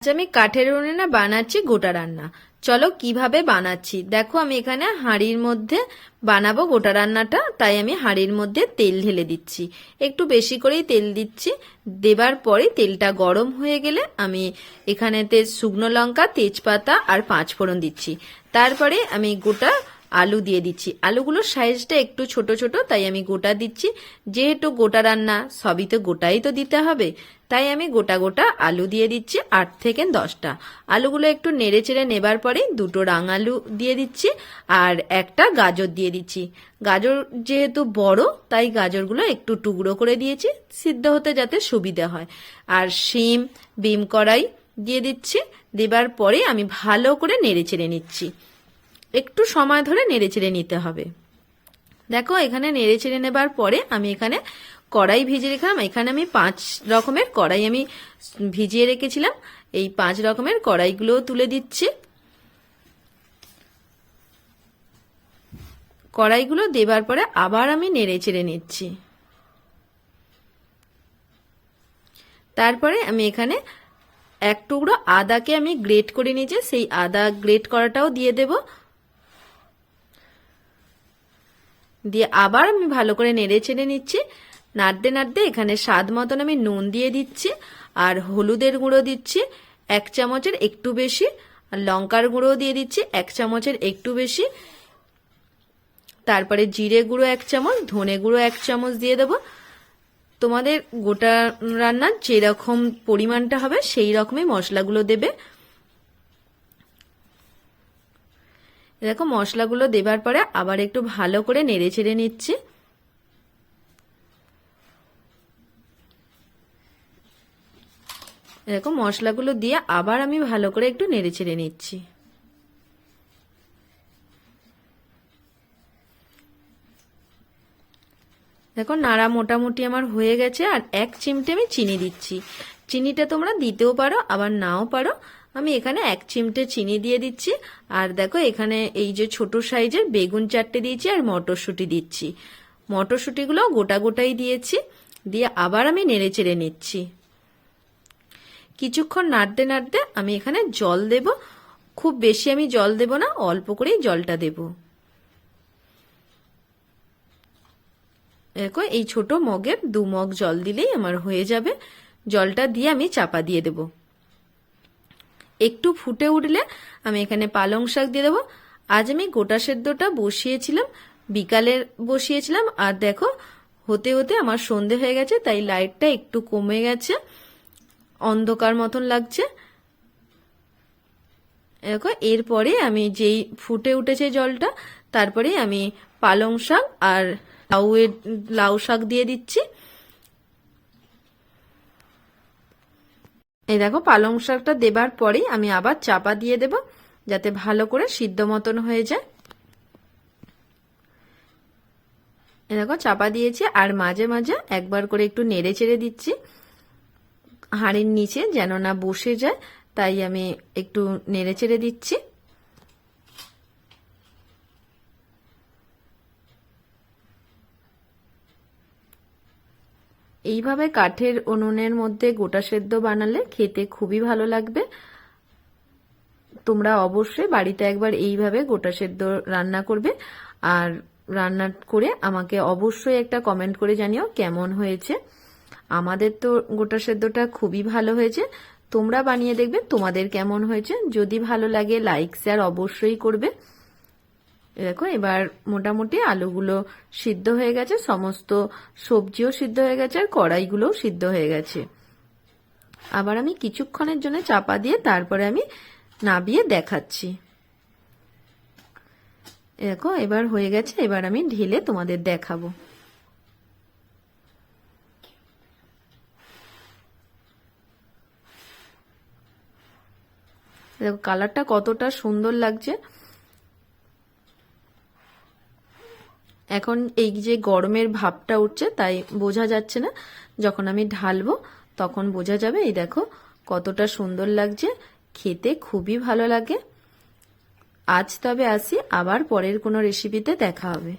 আজ আমি কাঠের উনুনে বানাচ্ছি গোটা রান্না। চলো কিভাবে বানাচ্ছি দেখো। আমি এখানে হাঁড়ির মধ্যে বানাবো গোটা রান্নাটা, তাই আমি হাঁড়ির মধ্যে তেল ঢেলে দিচ্ছি। একটু বেশি করেই তেল দিচ্ছি। দেবার পরে তেলটা গরম হয়ে গেলে আমি এখানেতে শুকনো লঙ্কা, তেজপাতা আর পাঁচফোড়ন দিচ্ছি। তারপরে আমি গোটা আলু দিয়ে দিচ্ছি। আলুগুলোর সাইজটা একটু ছোট ছোট, তাই আমি গোটা দিচ্ছি। যেহেতু গোটা রান্না সবই তো গোটাই তো দিতে হবে, তাই আমি গোটা গোটা আলু দিয়ে দিচ্ছি 8 থেকে 10টা। আলুগুলো একটু নেড়ে চেড়ে নেবার পরে দুটো রাঙালু দিয়ে দিচ্ছি আর একটা গাজর দিয়ে দিচ্ছি। গাজর যেহেতু বড়, তাই গাজরগুলো একটু টুকরো করে দিয়েছি সিদ্ধ হতে যাতে সুবিধা হয়। আর শিম, বিম কড়াই দিয়ে দিচ্ছি। দেবার পরে আমি ভালো করে নেড়ে চেড়ে নিচ্ছি। একটু সময় ধরে নেড়ে চেড়ে নিতে হবে। দেখো এখানে নেড়ে চেড়ে নেবার পরে আমি এখানে কড়াই ভিজিয়ে রেখলাম। এখানে আমি 5 রকমের কড়াই আমি ভিজিয়ে রেখেছিলাম। এই 5 রকমের কড়াইগুলো তুলে দিচ্ছি। কড়াইগুলো দেবার পরে আবার আমি নেড়ে চেড়ে নিচ্ছি। তারপরে আমি এখানে এক টুকরো আদাকে আমি গ্রেট করে নিয়েছি, সেই আদা গ্রেট করাটাও দিয়ে দেব। দিয়ে আবার আমি ভালো করে নেড়ে চেড়ে নিচ্ছি। নাড়তে নাড়তে এখানে স্বাদ মতন আমি নুন দিয়ে দিচ্ছি আর হলুদের গুঁড়ো দিচ্ছি 1 চামচের একটু বেশি, আর লঙ্কার গুঁড়ো দিয়ে দিচ্ছি 1 চামচের একটু বেশি। তারপরে জিরে গুঁড়ো 1 চামচ, ধনে গুঁড়ো 1 চামচ দিয়ে দেবো। তোমাদের গোটা রান্নার যেরকম পরিমাণটা হবে সেই রকমই মশলাগুলো দেবে। দেখো মশলাগুলো দেবার পরে আবার একটু ভালো করে নেড়ে চেড়ে নিচ্ছি। দেখো মশলাগুলো দিয়ে আবার আমি ভালো করে একটু নেড়ে চেড়ে নিচ্ছি। দেখো নাড়া মোটামুটি আমার হয়ে গেছে। আর 1 চিমটে আমি চিনি দিচ্ছি। চিনিটা তোমরা দিতেও পারো আবার নাও পারো। আমি এখানে 1 চিমটে চিনি দিয়ে দিচ্ছি। আর দেখো এখানে এই যে ছোট সাইজের বেগুন 4টে দিয়েছি আর মটরশুঁটি দিচ্ছি। মটরশুঁটিগুলো গোটা গোটাই দিয়েছি। দিয়ে আবার আমি নেড়ে চেড়ে নিচ্ছি। কিছুক্ষণ নাড়তে নাড়তে আমি এখানে জল দেব। খুব বেশি আমি জল দেব না, অল্প করেই জলটা দেব। দেখো এই ছোট মগের 2 মগ জল দিলেই আমার হয়ে যাবে। জলটা দিয়ে আমি চাপা দিয়ে দেব। একটু ফুটে উঠলে আমি এখানে পালং শাক দিয়ে দেবো। আজ আমি গোটা সেদ্ধটা বসিয়েছিলাম, বিকালে বসিয়েছিলাম। আর দেখো হতে হতে আমার সন্ধে হয়ে গেছে, তাই লাইটটা একটু কমে গেছে, অন্ধকার মতন লাগছে। দেখো এরপরে আমি যেই ফুটে উঠেছে জলটা, তারপরে আমি পালং শাক আর লাউ শাক দিয়ে দিচ্ছি। এই দেখো পালং শাকটা দেবার পরেই আমি আবার চাপা দিয়ে দেব, যাতে ভালো করে সিদ্ধ মতন হয়ে যায়। এই দেখো চাপা দিয়েছি আর মাঝে মাঝে একবার করে একটু নেড়ে চেড়ে দিচ্ছি হাঁড়ির নিচে, যেন না বসে যায়, তাই আমি একটু নেড়ে চেড়ে দিচ্ছি। এইভাবে কাঠের উনুনের মধ্যে গোটা সেদ্ধ বানালে খেতে খুবই ভালো লাগবে। তোমরা অবশ্যই বাড়িতে একবার এইভাবে গোটা সেদ্ধ রান্না করবে। আর রান্না করে আমাকে অবশ্যই একটা কমেন্ট করে জানিও কেমন হয়েছে। আমাদের তো গোটা সেদ্ধটা খুবই ভালো হয়েছে। তোমরা বানিয়ে দেখবে তোমাদের কেমন হয়েছে। যদি ভালো লাগে লাইক শেয়ার অবশ্যই করবে। দেখো এবার মোটামুটি আলুগুলো সিদ্ধ হয়ে গেছে, সমস্ত সবজিও সিদ্ধ হয়ে গেছে আর কড়াইগুলোও সিদ্ধ হয়ে গেছে। আবার আমি কিছুক্ষণের জন্য চাপা দিয়ে তারপরে আমি নাবিয়ে দেখাচ্ছি। দেখো এবার হয়ে গেছে। এবার আমি ঢেলে তোমাদের দেখাবো। দেখো কালারটা কতটা সুন্দর লাগছে। এখন এই যে গরমের ভাবটা উঠছে তাই বোঝা যাচ্ছে না, যখন আমি ঢালবো তখন বোঝা যাবে। এই দেখো কতটা সুন্দর লাগছে, খেতে খুবই ভালো লাগে। আজ তবে আসি, আবার পরের কোনো রেসিপিতে দেখা হবে।